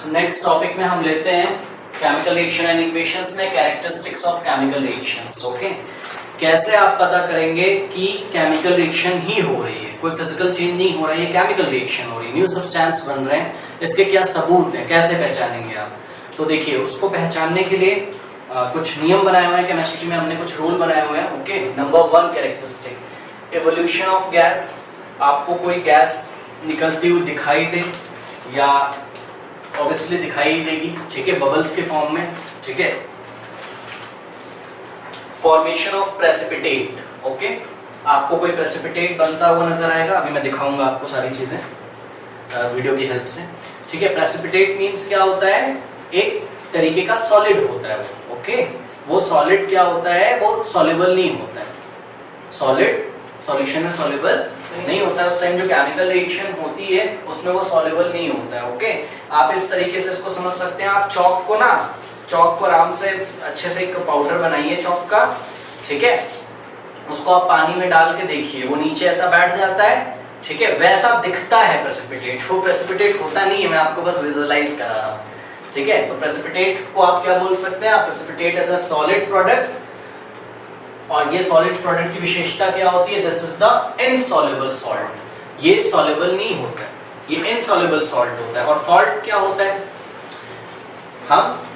Next topic में हम लेते हैं केमिकल रिएक्शन एंड इक्वेशंस में characteristics of chemical reactions. Okay, कैसे आप पता करेंगे कि केमिकल रिएक्शन ही हो रही है, कोई फिजिकल चेंज नहीं हो रहा है, ये केमिकल रिएक्शन हो रही है, न्यू सब्सटेंस बन रहे हैं, इसके क्या सबूत है, कैसे पहचानेंगे आप। तो देखिए, उसको पहचानने के लिए कुछ नियम बनाए हुए हैं केमिस्ट्री में, हमने कुछ रूल बनाए हुए हैं। Okay, number 1 characteristic, evolution of gas. आपको कोई गैस निकलती हुई दिखाई दे या ऑब्वियसली दिखाई देगी, ठीक है, बबल्स के फॉर्म में, ठीक है। Formation of precipitate. ओके, आपको कोई प्रेसिपिटेट बनता हुआ नजर आएगा, अभी मैं दिखाऊंगा आपको सारी चीजें वीडियो की हेल्प से, ठीक है। प्रेसिपिटेट मींस क्या होता है, एक तरीके का सॉलिड होता है वो। ओके, वो सॉलिड क्या होता है, वो सॉल्युबल नहीं होता है, सॉलिड सॉल्यूशन में सॉल्युबल नहीं होता है। उस टाइम जो केमिकल रिएक्शन होती है उसमें वो सॉल्युबल नहीं होता है। ओके, आप इस तरीके से इसको समझ सकते हैं। आप चौक को आराम से अच्छे से एक पाउडर बनाइए चौक का, ठीक है, उसको आप पानी में डाल के देखिए, वो नीचे ऐसा बैठ जाता है, ठीक है, वैसा दिखता है प्रेसिपिटेट। वो प्रेसिपिटेट होता नहीं है, मैं आपको बस विजुअलाइज करा रहा हूँ, ठीक है। तो प्रेसिपिटेट को आप क्या बोल सकते हैं, आप precipitate as a solid product. और ये सॉलिड प्रोडक्ट की विशेषता क्या होती है, this is the insoluble salt. ये सॉल्युबल नहीं होता है, ये इनसॉल्युबल सॉल्ट होता है। और सॉल्ट क्या होता है, हम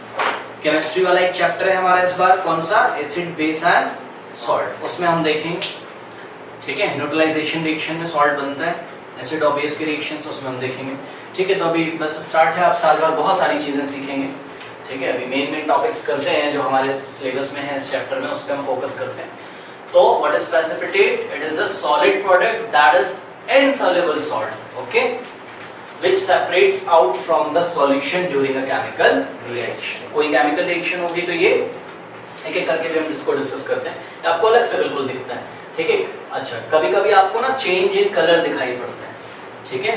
केमिस्ट्री वाला एक चैप्टर है हमारा इस बार, कौन सा, एसिड बेस एंड सॉल्ट, उसमें हम देखेंगे, ठीक है। न्यूट्रलाइजेशन रिएक्शन में सॉल्ट बनता है, एसिड और बेस के रिएक्शंस उसमें हम देखेंगे, ठीक है। तो अभी बस स्टार्ट है, आप साल भर बहुत सारी चीजें सीखेंगे, ठीक है। अभी मेन टॉपिक्स करते हैं जो हमारे सिलेबस में है इस चैप्टर में, उस पर हम फोकस करते हैं। तो what is precipitate, it is a solid product that is insoluble salt, okay, which separates out from the solution during a chemical reaction। कोई केमिकल रिएक्शन होगी तो ये एक एक करके भी हम इसको डिस्कस करते हैं, आपको अलग से बिल्कुल दिखता है, ठीक है। अच्छा, कभी कभी आपको ना चेंज इन कलर दिखाई पड़ता है, ठीक है,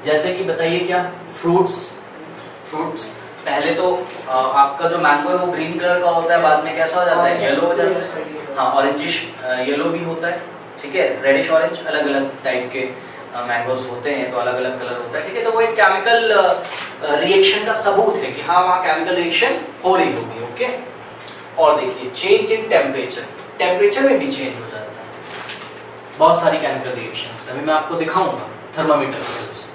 जैसे कि बताइए क्या, फ्रूट्स पहले तो आपका जो मैंगो है वो ग्रीन कलर का होता है, बाद में कैसा हो जाता है, येलो हो जाता है, हाँ, ऑरेंजिश येलो भी होता है, ठीक है, रेडिश ऑरेंज, अलग अलग टाइप के मैंगोज होते हैं, तो अलग अलग कलर होता है, ठीक है। तो वो एक केमिकल रिएक्शन का सबूत है कि हाँ, वहाँ केमिकल रिएक्शन हो रही होगी। ओके, और देखिए, चेंज इन टेम्परेचर में भी चेंज हो जाता है, बहुत सारी केमिकल रिएक्शंस, अभी मैं आपको दिखाऊंगा थर्मामीटर की हेल्प से।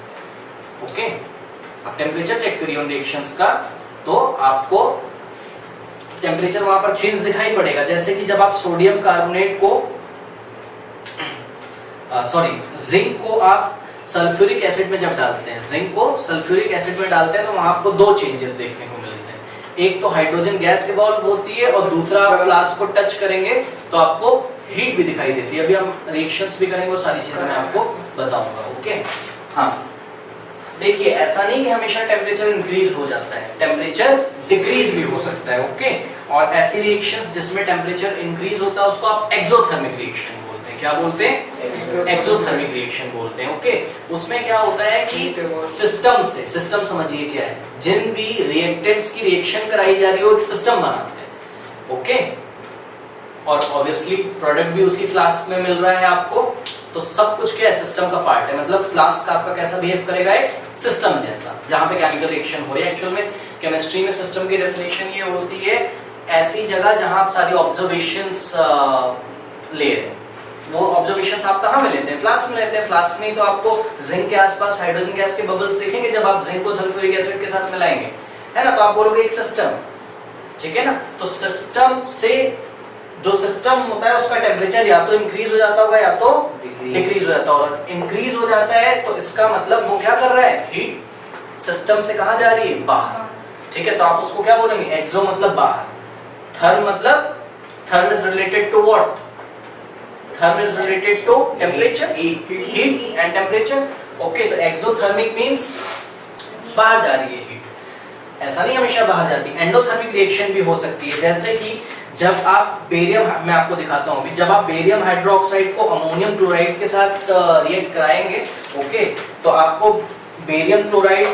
ओके, आप टेम्परेचर चेक करिए उन रिएक्शंस का, तो आपको टेम्परेचर वहां पर चेंज दिखाई पड़ेगा। जैसे कि जब आप सोडियम कार्बोनेट को जिंक को आप सल्फ्यूरिक एसिड में जब डालते हैं, जिंक को सल्फ्यूरिक एसिड में डालते हैं, तो वहां आपको दो चेंजेस देखने को मिलते हैं। एक तो हाइड्रोजन गैस इवॉल्व होती है, और दूसरा आप फ्लास्क को टच करेंगे तो आपको हीट भी दिखाई देती है। अभी हम रिएक्शंस भी करेंगे और सारी चीजें मैं आपको बताऊंगा। ओके, हाँ, देखिए, ऐसा नहीं कि हमेशा टेम्परेचर इंक्रीज हो जाता है, टेम्परेचर डिक्रीज भी हो सकता है। ओके, और ऐसी रिएक्शंस जिसमें टेम्परेचर इंक्रीज होता है उसको आप एक्सोथर्मिक रिएक्शन बोलते हैं। क्या बोलते हैं, एक्सोथर्मिक रिएक्शन बोलते हैं। ओके, उसमें क्या होता है कि सिस्टम समझिए क्या है, जिन भी रिएक्टेंट्स की रिएक्शन कराई जा रही है वो एक सिस्टम बनाते हैं। ओके, और ऑब्वियसली प्रोडक्ट भी उसी फ्लास्क में मिल रहा है आपको, तो सब कुछ क्या है, सिस्टम का पार्ट है। मतलब फ्लास्क आपका कैसा बिहेव करेगा, एक सिस्टम जैसा, जहां पे केमिकल रिएक्शन हो रही है। एक्चुअल में केमिस्ट्री में सिस्टम की डेफिनेशन ये होती है, ऐसी जगह जहां आप सारी ऑब्जर्वेशंस ले रहे हैं। वो ऑब्जर्वेशंस आप कहां में लेते हैं, फ्लास्क में लेते हैं। फ्लास्क में तो आपको जिंक के आसपास हाइड्रोजन गैस के बबल्स दिखेंगे जब आप जिंक को सल्फ्यूरिक एसिड के साथ मिलाएंगे, है ना, तो आप बोलोगे एक सिस्टम, ठीक है ना। तो सिस्टम से जो सिस्टम होता है उसका टेम्परेचर या तो इंक्रीज हो जाता होगा या तो डिक्रीज हो जाता होगा। इंक्रीज हो जाता है तो इसका मतलब वो क्या कर रहा है, हीट सिस्टम से कहां जा रही है, बाहर, ठीक है। तो आप उसको क्या बोलेंगे, एक्सो मतलब बाहर, therm is related to what, therm is related to temperature, heat and temperature. Okay, तो एक्सोथर्मिक मींस बाहर जा रही है हीट, ऐसा नहीं हमेशा बाहर जाती। एंडोथर्मिक रिएक्शन भी हो सकती है, जैसे कि जब आप बेरियम, मैं आपको दिखाता हूं अभी, जब आप बेरियम हाइड्रोक्साइड को अमोनियम क्लोराइड के साथ रिएक्ट कराएंगे, ओके, तो आपको बेरियम क्लोराइड,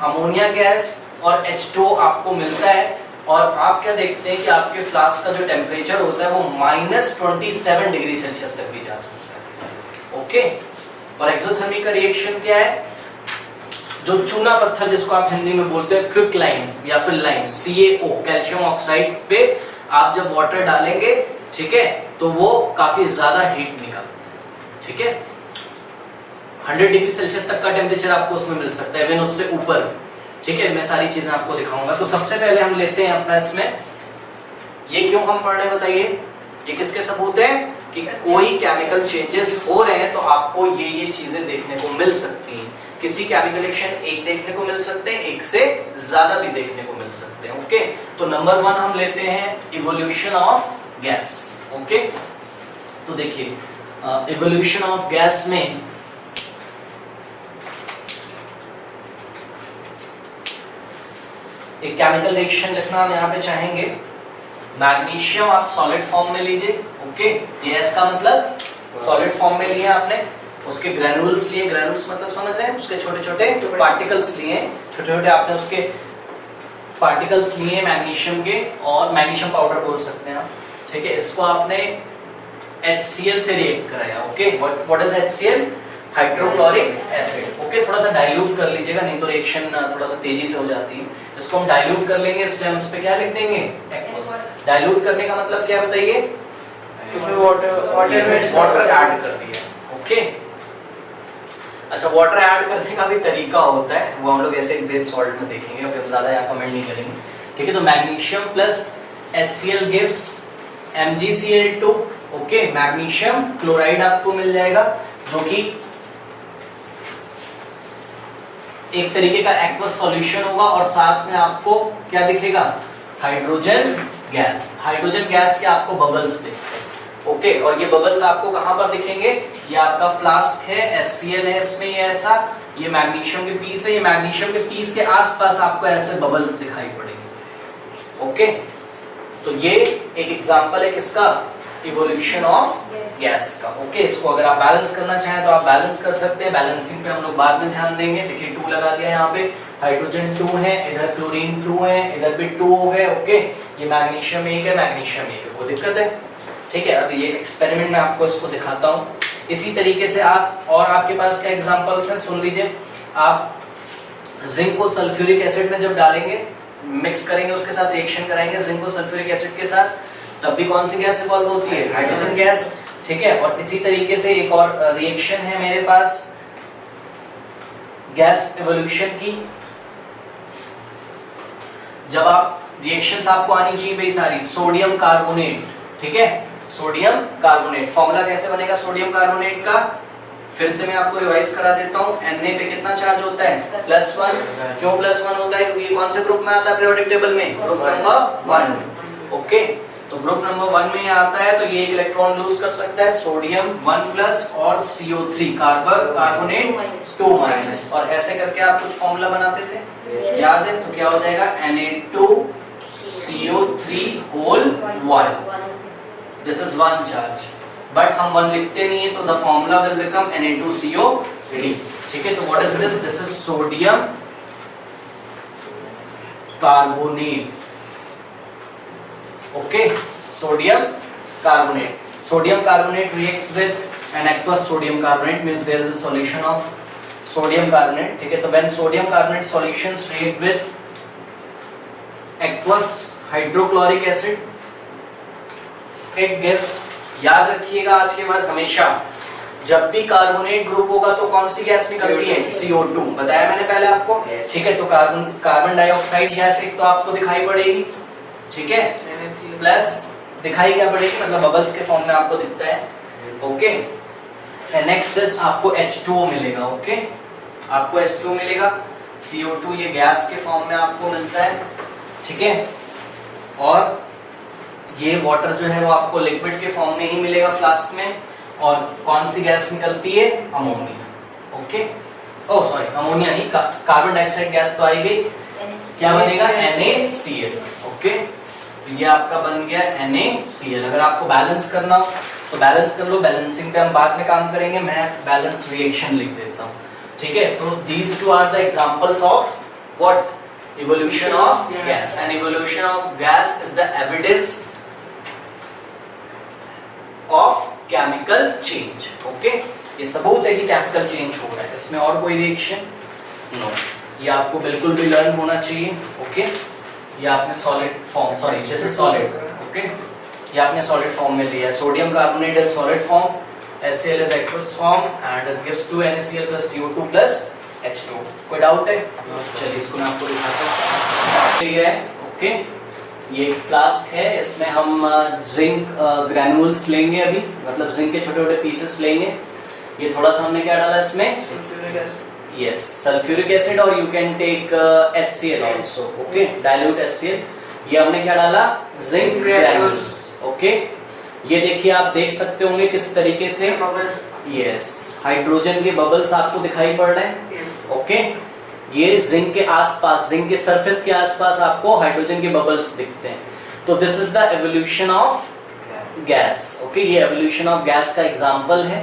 अमोनिया गैस और H2O आपको मिलता है, और आप क्या देखते हैं कि आपके फ्लास्क का जो टेम्परेचर होता है वो -27 डिग्री सेल्सियस तक भी जा सकता है। ओके, और एक्सोथर्मिक का रिएक्शन क्या है, जो चूना पत्थर जिसको आप हिंदी में बोलते हैं क्विकलाइन या फिर लाइम, CaO कैल्शियम ऑक्साइड पे आप जब वाटर डालेंगे, ठीक है, तो वो काफी ज्यादा हीट निकालता है, ठीक है। 100 डिग्री सेल्सियस तक का टेम्परेचर आपको उसमें मिल सकता है, इवन उससे ऊपर, ठीक है। मैं सारी चीजें आपको दिखाऊंगा। तो सबसे पहले हम लेते हैं अपना इसमें, ये क्यों हम पढ़ रहे हैं बताइए, ये किसके सबूत है कि कोई केमिकल चेंजेस हो रहे हैं तो आपको ये चीजें देखने को मिल सकती हैं। किसी केमिकल रिएक्शन एक देखने को मिल सकते हैं, एक से ज्यादा भी देखने को मिल सकते हैं, ओके। तो नंबर 1 हम लेते हैं इवोल्यूशन ऑफ गैस, ओके। तो देखिए इवोल्यूशन ऑफ गैस में एक केमिकल रिएक्शन लिखना हम यहाँ पे चाहेंगे। मैग्नीशियम आप सॉलिड फॉर्म में लीजिए, ओके। गैस का मतलब सॉलिड फॉर्म में लिया आपने, उसके ग्रेनुल्स लिए, ग्रेनुल्स मतलब समझ रहे हैं, उसके छोटे छोटे पार्टिकल्स लिए, छोटे छोटे आपने उसके पार्टिकल्स लिए मैग्नीशियम के, और मैग्नीशियम पाउडर बोल सकते हैं आप, ठीक है। इसको आपने HCl से रिएक्ट कराया, okay. What is HCl? Hydrochloric acid, okay. थोड़ा सा डाइल्यूट कर लीजिएगा, नहीं तो रिएक्शन थोड़ा सा तेजी से हो जाती है। इसको हम डाइल्यूट कर लेंगे, इसलिए हम इस पे क्या लिख देंगे? एक्वस। डाइल्यूट करने का मतलब क्या बताइए? वाटर ऐड कर दिया, ओके। अच्छा, वाटर ऐड करने का भी तरीका होता है, वो हम लोग ऐसे बेस सॉल्ट में देखेंगे, अभी हम ज्यादा यहाँ कमेंट नहीं करेंगे, ठीक है। तो magnesium plus HCl gives MgCl2, okay. Magnesium chloride आपको मिल जाएगा, जो कि एक तरीके का एक्वस सॉल्यूशन होगा, और साथ में आपको क्या दिखेगा? Hydrogen gas. हाइड्रोजन गैस के आपको बबल्स दिखते हैं, ओके। और ये बबल्स आपको कहां पर दिखेंगे? ये आपका फ्लास्क है, HCl है इसमें, ये ऐसा, ये मैग्नीशियम के पीस है, ये मैग्नीशियम के पीस के आसपास आपको ऐसे बबल्स दिखाई पड़ेंगे, ओके। तो ये एक एग्जांपल है किसका? इवोल्यूशन ऑफ गैस का, ओके। इसको अगर आप बैलेंस करना चाहें तो आप बैलेंस कर सकते हैं, बैलेंसिंग पे हम लोग बाद में ध्यान देंगे। देखिए 2 लगा दिया यहाँ पे, हाइड्रोजन 2 है, इधर क्लोरीन 2 है, इधर भी 2 हो गए, ओके। ये मैग्नीशियम 1 है, मैग्नीशियम 1 है, कोई दिक्कत है? ठीक है। अब ये एक्सपेरिमेंट में आपको इसको दिखाता हूँ। इसी तरीके से आप, और आपके पास क्या एग्जांपल्स हैं सुन लीजिए। आप जिंक को सल्फ्यूरिक एसिड में जब डालेंगे, मिक्स करेंगे, उसके साथ रिएक्शन कराएंगे जिंक को सल्फ्यूरिक एसिड के साथ, तब भी कौन सी गैस इवॉल्व होती है? हाइड्रोजन गैस, ठीक है। और इसी तरीके से एक और रिएक्शन है मेरे पास गैस इवोल्यूशन की। जब आप रिएक्शंस आपको आनी चाहिए भाई सारी, सोडियम कार्बोनेट, ठीक है, सोडियम कार्बोनेट। फॉर्मूला कैसे बनेगा सोडियम कार्बोनेट का? फिर से मैं आपको रिवाइज करा देता हूँ। Na पे कितना चार्ज होता है? +1। क्यों +1 होता है? ये कौन से ग्रुप में आता है पीरियोडिक टेबल में? Group number 1, okay. तो ग्रुप नंबर 1 में आता है, तो ये एक इलेक्ट्रॉन लूज कर सकता है, सोडियम 1+ और CO3 कार्बोनेट 2-। और ऐसे करके आप कुछ फॉर्मूला बनाते थे, याद है? तो क्या हो जाएगा? Na2CO3 whole 1। This is 1 charge, but हम 1 लिखते नहीं है, तो the formula will become Na2CO3, ठीक है। तो what is this? This is sodium carbonate, okay. Sodium carbonate, sodium carbonate reacts with an aqueous sodium carbonate, means there is a solution of sodium carbonate, ठीक है। तो when sodium carbonate solutions react with aqueous hydrochloric acid, it gives, याद रखिएगा आज के बाद हमेशा, जब भी कार्बोनेट ग्रुप होगा तो कौन सी गैस निकलती है? CO2, बताया मैंने पहले आपको, ठीक है। तो कार्बन डाइऑक्साइड गैस एक तो आपको दिखाई पड़ेगी, ठीक है, प्लस दिखाई क्या पड़ेगी? मतलब बबल्स के फॉर्म में आपको दिखता है, ओके। नेक्स्ट इज आपको H2O मिलेगा, ओके। आपको H2O मिलेगा, CO2 ये गैस के फॉर्म में आपको मिलता है, ठीक है। और ये वाटर जो है वो आपको लिक्विड के फॉर्म में ही मिलेगा फ्लास्क में। और कौन सी गैस निकलती है? Ammonia, okay. Oh sorry, ammonia नहीं, कार्बन डाइऑक्साइड गैस तो आई गई, क्या बनेगा? NaCl, okay. तो ये आपका बन गया NaCl। अगर आपको बैलेंस करना हो तो बैलेंस कर लो, बैलेंसिंग पे हम बाद में काम करेंगे, मैं बैलेंस रिएक्शन लिख देता हूँ, ठीक है। तो these two are the examples of what? Evolution of gas. And evolution of gas is the evidence of chemical change, okay? ये सबूत है कि केमिकल चेंज हो रहा है, इसमें और कोई रिएक्शन? नो। ये आपको बिल्कुल भी लर्न होना चाहिए। ओके, ये आपने solid form, sorry this is solid. Okay, ये आपने सॉलिड फॉर्म में लिया है। Sodium carbonate is solid form, HCl is aqueous form and it gives 2 NaCl plus CO2 plus H2। कोई डाउट है? चलिए इसको मैं आपको दिखाता हूँ। ये है ओके, ये एक फ्लास्क है, इसमें हम जिंक ग्रैन्यूल्स लेंगे अभी, मतलब जिंक के छोटे छोटे पीसेस लेंगे। ये थोड़ा सा हमने क्या डाला इसमें? यस, सल्फ्यूरिक एसिड, और you can take HCl also. Okay, dilute HCl। ये हमने क्या डाला? Zinc granules. ओके, ये देखिए, आप देख सकते होंगे किस तरीके से, यस, हाइड्रोजन के बबल्स आपको दिखाई पड़ रहे हैं। ओके, ये जिंक के आसपास, जिंक के सरफेस के आसपास आपको हाइड्रोजन के बबल्स दिखते हैं। तो this is the evolution of gas. Okay, ये एवोल्यूशन ऑफ गैस का एग्जांपल है।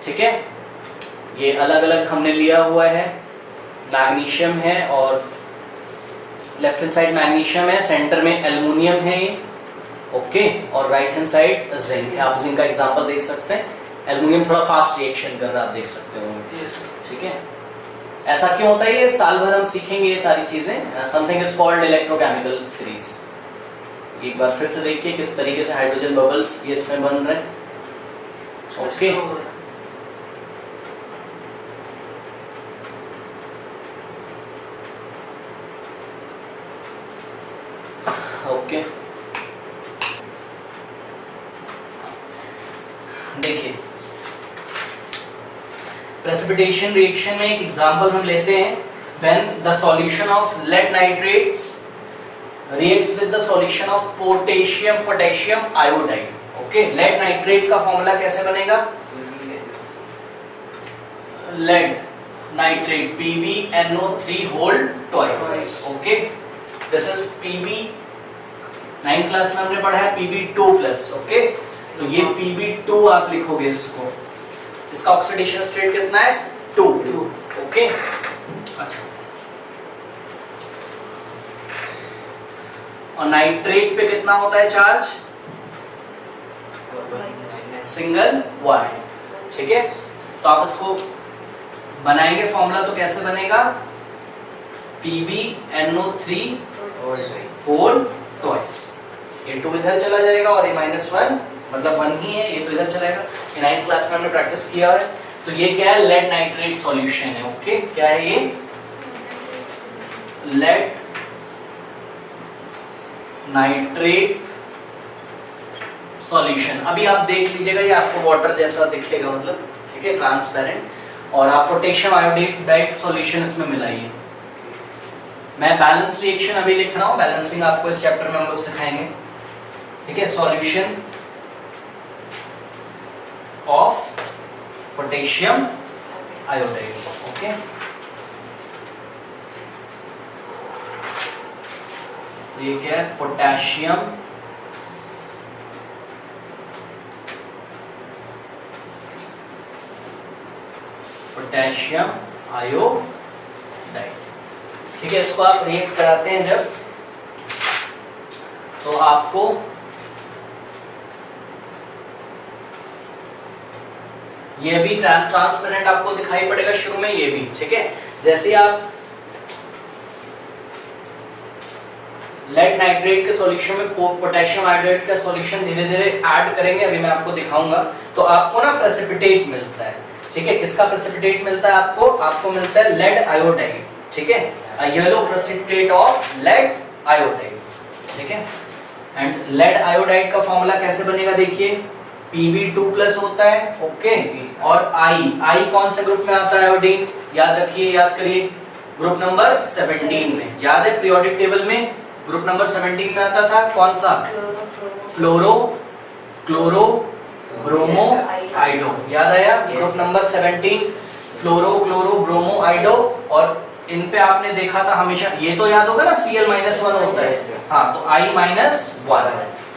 ठीक है, ये अलग अलग हमने लिया हुआ है। मैग्नीशियम है और लेफ्ट हैंड साइड मैग्नीशियम है, सेंटर में एल्युमिनियम है ये। ओके, और राइट हैंड साइड जिंक है। आप जिंक का एग्जांपल देख सकते हैं। एल्युमिनियम थोड़ा फास्ट रिएक्शन कर रहा है, आप देख सकते हो। ठीक है, ऐसा क्यों होता है? ये साल भर हम सीखेंगे ये सारी चीजें। Something is called electrochemical series. एक बार फिर से देखिए किस तरीके से हाइड्रोजन बबल्स ये इसमें बन रहे हैं। ओके, ओके, देखिए प्रेसिपिटेशन रिएक्शन में एक एग्जांपल हम लेते हैं। When the solution of lead nitrates reacts with the solution of potassium iodide. Okay, lead nitrate का फॉर्मूला कैसे बनेगा? Lead nitrate PbNO3 whole twice. Okay, this is Pb, 9th class में हमने पढ़ा है Pb2+। ओके, तो ये Pb2 आप लिखोगे इसको। इसका ऑक्सीडेशन स्टेट कितना है? 2। ओके, अच्छा, और नाइट्रेट पे कितना होता है चार्ज? सिंगल 1। ठीक है, तो आप इसको बनाएंगे फॉर्मूला तो कैसे बनेगा? PbNO3 whole twice. ये 2 इधर चला जाएगा और ये -1 मतलब 1 ही है, ये तो इधर चलेगा। ये 9th क्लास में हमने प्रैक्टिस किया है। तो ये क्या है? लेड नाइट्रेट सॉल्यूशन है। ओके, क्या है ये? Lead nitrate solution. अभी आप देख लीजिएगा, ये आपको वाटर जैसा दिखेगा, मतलब ठीक है, ट्रांसपेरेंट। और आप पोटेशियम आयोडाइड सॉल्यूशन इसमें मिलाइए। मैं बैलेंस रिएक्शन अभी लिख रहा हूं, बैलेंसिंग आपको इस चैप्टर में हम लोग सिखाएंगे। ठीक है, solution of potassium iodide. Okay, तो ये क्या है? Potassium iodide. ठीक है, इसको आप रिएक्ट कराते हैं जब, तो आपको ये भी ट्रांसपेरेंट आपको दिखाई पड़ेगा शुरू में, ये भी। ठीक है, जैसे ही आप लेड नाइट्रेट के सॉल्यूशन में पोटेशियम आयोडाइड का सॉल्यूशन धीरे धीरे ऐड करेंगे, अभी मैं आपको दिखाऊंगा, तो आपको ना प्रेसिपिटेट मिलता है। ठीक है, किसका प्रेसिपिटेट मिलता है आपको? आपको मिलता है लेड आयोडाइड। ठीक है, yellow precipitate of lead iodide. ठीक है, एंड लेड आयोडाइड का फॉर्मूला कैसे बनेगा? देखिए, Pb2+ होता है। ओके, और I कौन से ग्रुप में आता है? आयोडीन। याद रखिए, याद करिए, ग्रुप नंबर 17 में। याद है, पीरियोडिक टेबल में ग्रुप नंबर 17 में आता था कौन सा? फ्लोरो, क्लोरो, ब्रोमो, आइडो। याद आया? ग्रुप नंबर 17 फ्लोरो, क्लोरो, ब्रोमो, आइडो। और इन पे आपने देखा था हमेशा, ये तो याद होगा ना, Cl-1 होता है। हाँ, तो I-1,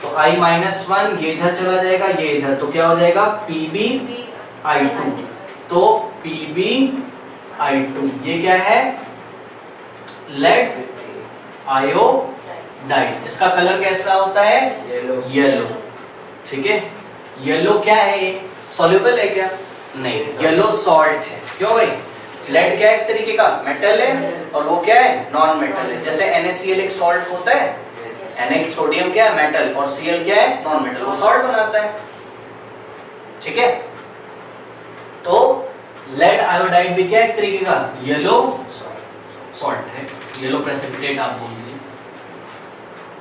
तो I-1 ये इधर चला जाएगा, ये इधर, तो क्या हो जाएगा? Pb(I2). तो Pb(I2) ये क्या है? Lead iodide. इसका कलर कैसा होता है? येलो। ठीक है, येलो क्या है? ये सॉल्युबल है क्या? नहीं, येलो सॉल्ट है। क्यों भाई? लेड क्या है, एक तरीके का मेटल है, और वो क्या है, नॉन मेटल है। जैसे NaCl एक सॉल्ट होता है, Na सोडियम क्या है, मेटल, और Cl क्या है, नॉन मेटल, वो सॉल्ट बनाता है। ठीक है, तो लेड आयोडाइड भी क्या है, एक तरीके का येलो सॉल्ट है, येलो प्रेसिपिटेट आप बोल दीजिए,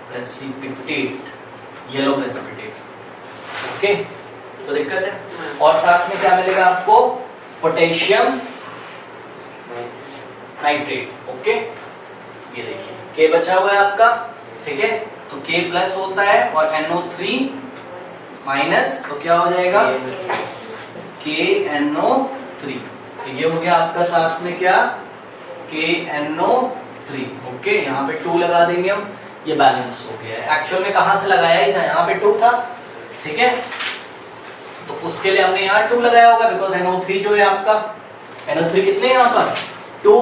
प्रेसिपिटेट, येलो प्रेसिपिटेट। ओके, तो दिक्कत है। और साथ में क्या मिलेगा आपको, पोटेशियम नाइट्रेट। ओके, ये देखिए K बचा हुआ है आपका, ठीक है, तो K प्लस होता है और NO3 माइनस, तो क्या हो जाएगा, KNO3। तो ये हो गया आपका साथ में क्या, KNO3। ओके, यहाँ पे 2 लगा देंगे हम, ये बैलेंस हो गया है। एक्चुअल में कहां से लगाया ही था, यहाँ पे 2 था, ठीक है, तो उसके लिए हमने यहाँ 2 लगाया होगा, बिकॉज NO3 जो है आपका, NO3 कितने यहाँ पर 2,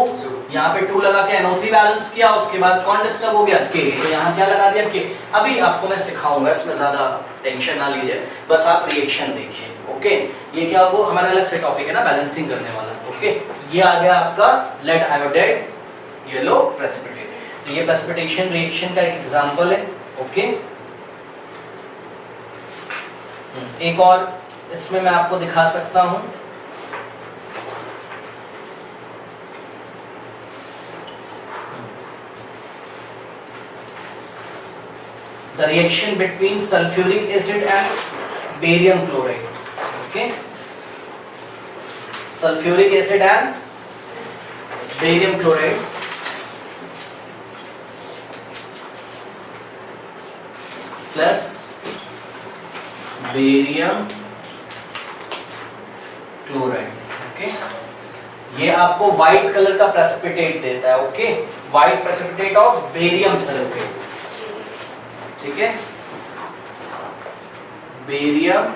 यहाँ पे 2 लगा के NO3 बैलेंस किया, उसके बाद कौन डिस्टर्ब हो गया, K, तो यहाँ क्या लगा दिया, K। अभी आपको मैं सिखाऊंगा, इसमें ज्यादा टेंशन ना लीजिए, बस आप रिएक्शन देखिए। ओके, ये क्या, वो हमारा अलग से टॉपिक है ना, बैलेंसिंग करने वाला। ओके, ये आ गया आपका लेड आयोडाइड येलो प्रेसिपिटेट। तो ये प्रेसिपिटेशन रिएक्शन का एक एग्जांपल है। ओके, एक और इसमें मैं आपको दिखा सकता हूं, the reaction between sulfuric acid and barium chloride. Okay, sulfuric acid and barium chloride plus barium chloride. Okay, ये आपको व्हाइट कलर का प्रेसिपिटेट देता है। Okay, white precipitate of barium sulphate, ठीक है, बेरियम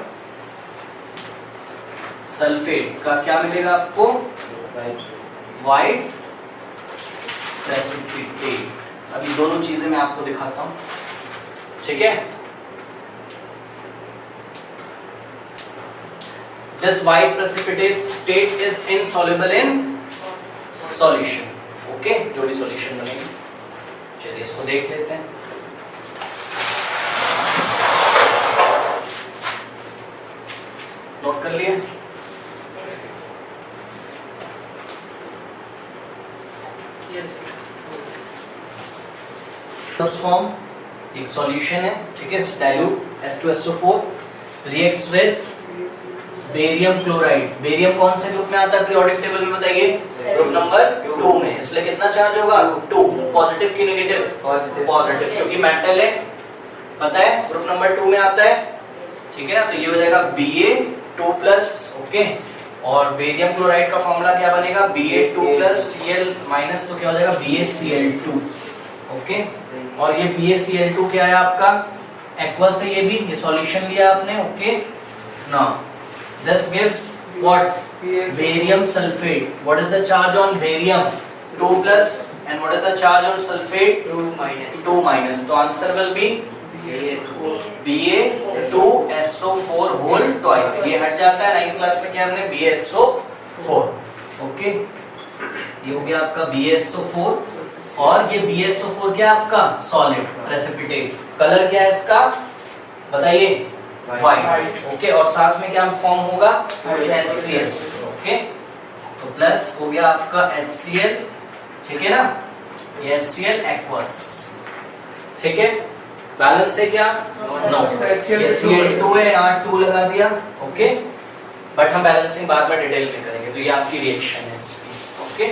सल्फेट का क्या मिलेगा आपको, व्हाइट प्रेसिपिटेट। अभी दोनों चीजें मैं आपको दिखाता हूं, ठीक है। This white precipitate is insoluble in solution. Okay, जो भी सॉल्यूशन बनेगी, चलिए इसको देख लेते हैं। नोट कर लिए, फर्स्ट फॉर्म एक सॉल्यूशन है, ठीक है, dilute H2SO4 reacts with barium chloride. Barium कौन से ग्रुप में आता है पीरियोडिक टेबल में, बताइए, ग्रुप नंबर 2 में, इसलिए कितना चार्ज होगा, 2। पॉजिटिव की नेगेटिव, पॉजिटिव, क्योंकि मेटल है, पता है, ग्रुप नंबर 2 में आता है, ठीक है ना। तो ये हो जाएगा Ba2+, ओके, और बेरियम क्लोराइड का फॉर्मूला क्या बनेगा, Ba2 + Cl माइनस, तो क्या हो जाएगा BaCl2। ओके, और ये BaCl2 क्या है आपका, एक्वस है, ये सॉल्यूशन लिया आपने। Okay, now this gives what, barium sulfate. What is the charge on barium, 2+, and what is the charge on sulfate, 2-. तो answer will be Ba2SO4 whole twice। ये हट जाता है, 9th क्लास में क्या हमने BaSO4। ओके, ये हो गया आपका BaSO4, और ये BaSO4 क्या आपका सॉलिड प्रेसिपिटेट। कलर क्या है इसका, बताइए, व्हाइट। ओके, और साथ में क्या फॉर्म होगा, HCl। ओके, तो प्लस हो गया आपका HCl, ठीक है ना, ये HCl एक्वस, ठीक है, बैलेंस है क्या, नो, Cl2 है, यहाँ 2 लगा दिया। ओके, बट हम बैलेंसिंग बाद में डिटेल में करेंगे। तो ये आपकी रिएक्शन है इसकी। ओके,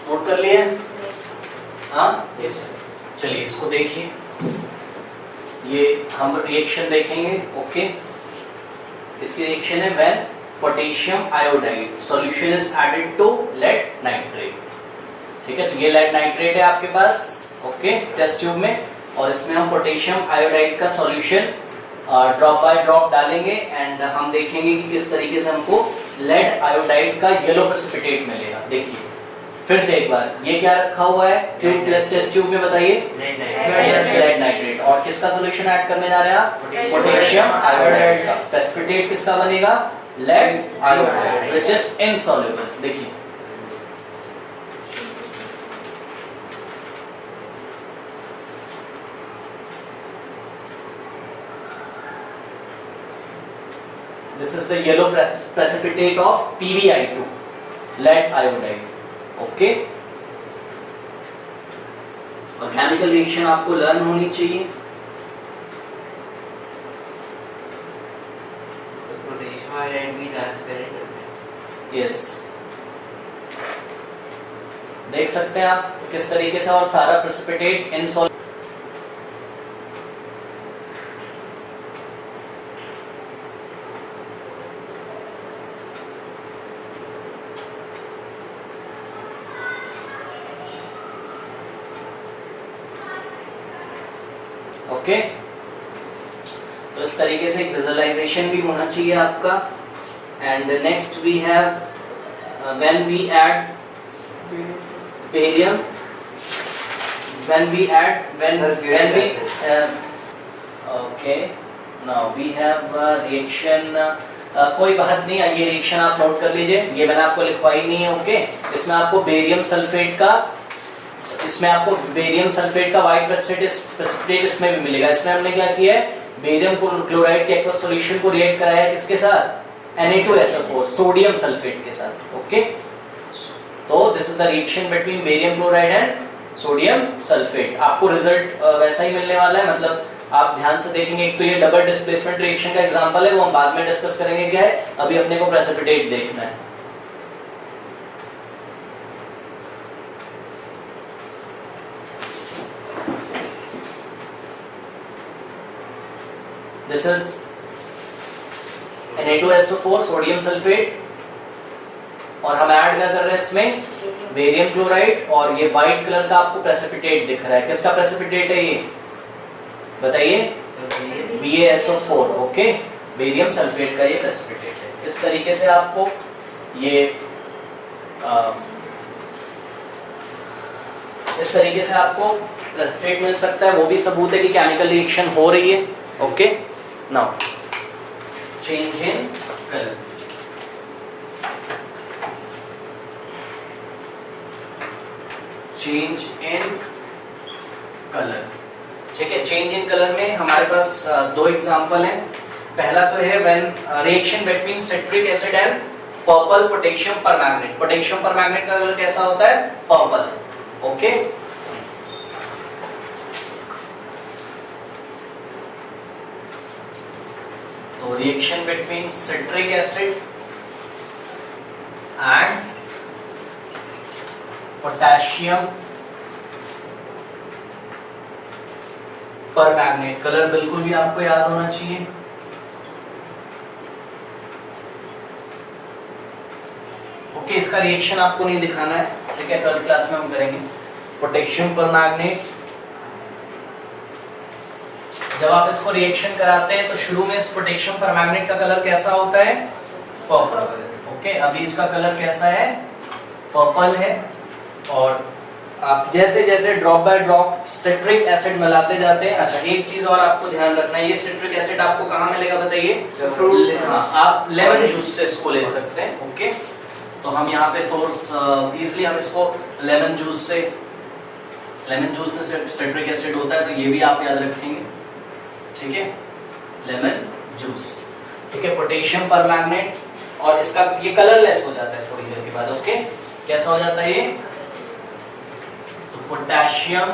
नोट कर लिए, हाँ, चलिए इसको देखिए, ये हम रिएक्शन देखेंगे। ओके, इसकी रिएक्शन है when potassium iodide solution is added to lead nitrate, ठीक है। तो ये लेड नाइट्रेट है आपके पास, ओके, टेस्ट ट्यूब में, और इसमें हम पोटेशियम आयोडाइड का सॉल्यूशन ड्रॉप बाय ड्रॉप डालेंगे, एंड हम देखेंगे कि किस तरीके से हमको लेड आयोडाइड का येलो प्रेसिपिटेट मिलेगा। देखिए, फिर से एक बार, ये क्या रखा हुआ है ट्यूब, टेस्ट ट्यूब में बताइए, लेड नाइट्रेट। और किसका सोल्यूशन ऐड करने जा रहे हैं आप? पोटेशियम आयोडाइड का। प्रेसिपिटेट किसका बनेगा? Lead iodide which is insoluble. देखिए this is the yellow precipitate of PbI2, lead iodide। Okay, और केमिकल रिएक्शन आपको लर्न होनी चाहिए। पोटेशियम आयोडाइड भी ट्रांसपेरेंट होता है। यस, देख सकते हैं आप किस तरीके से, और सारा प्रेसिपिटेट इनसॉल्युबल। ओके, तो इस तरीके से एक विजुअलाइजेशन भी होना चाहिए आपका। And next we have when we add barium, when we okay, now we have reaction. कोई बात नहीं, ये रिएक्शन आप नोट कर लीजिए, ये मैंने आपको लिखवाई नहीं है। ओके, इसमें आपको बेरियम सल्फेट का व्हाइट प्रेसिपिटेट इसमें भी मिलेगा। इसमें हमने क्या किया है, बेरियम क्लोराइड के एक्वस सॉल्यूशन को रिएक्ट कराया है किसके साथ? Na2SO4 सोडियम सल्फेट के साथ। ओके, तो this is the reaction between barium chloride and sodium sulphate. आपको रिजल्ट वैसा ही मिलने वाला है, मतलब आप ध्यान से देखेंगे। एक तो ये डबल डिस्प्लेसमेंट रिएक्शन का एग्जांपल है, वो हम बाद में डिस्कस करेंगे क्या है, अभी अपने को प्रेसिपिटेट देखना है। This is Na2SO4 sodium sulphate, और हम ऐड क्या कर रहे हैं इसमें? Barium chloride. और ये व्हाइट कलर का आपको प्रेसिपिटेट दिख रहा है, किसका प्रेसिपिटेट है ये बताइए? BaSO4। ओके, बेरियम सल्फेट का ये प्रेसिपिटेट है। इस तरीके से आपको ये इस तरीके से आपको प्रेसिपिटेट मिल सकता है। वो भी सबूत है कि केमिकल रिएक्शन हो रही है। Okay, now change in colour. Change in colour, ठीक है। चेंज इन कलर में हमारे पास दो एग्जांपल हैं। पहला तो है when reaction between citric acid and purple potassium permanganate. Potassium permanganate का कलर कैसा होता है? पर्पल। ओके, तो reaction between citric acid and potassium permanganate. Colour बिल्कुल भी आपको याद होना चाहिए। ओके, इसका रिएक्शन आपको नहीं दिखाना है, ठीक है, 12th क्लास में हम करेंगे। पोटेशियम परमैंगनेट, जब आप इसको रिएक्शन कराते हैं तो शुरू में इस पोटेशियम परमैंगनेट का कलर कैसा होता है? पर्पल। ओके, अभी इसका कलर कैसा है? पर्पल है। और आप जैसे जैसे drop by drop citric acid मिलाते जाते हैं। अच्छा, एक चीज और आपको ध्यान रखना है, ये सिट्रिक एसिड आपको कहाँ मिलेगा बताइए? फ्रूट। हाँ, आप लेमन जूस से इसको ले सकते हैं। ओके, तो हम यहाँ पे फोर्स इजिली हम इसको लेमन जूस में सिट्रिक एसिड होता है, तो ये भी आप याद रखेंगे, ठीक है, लेमन जूस। ठीक है, पोटेशियम परमैंगनेट, और इसका ये कलरलेस हो जाता है थोड़ी देर के बाद। ओके, कैसा हो जाता है ये? तो पोटेशियम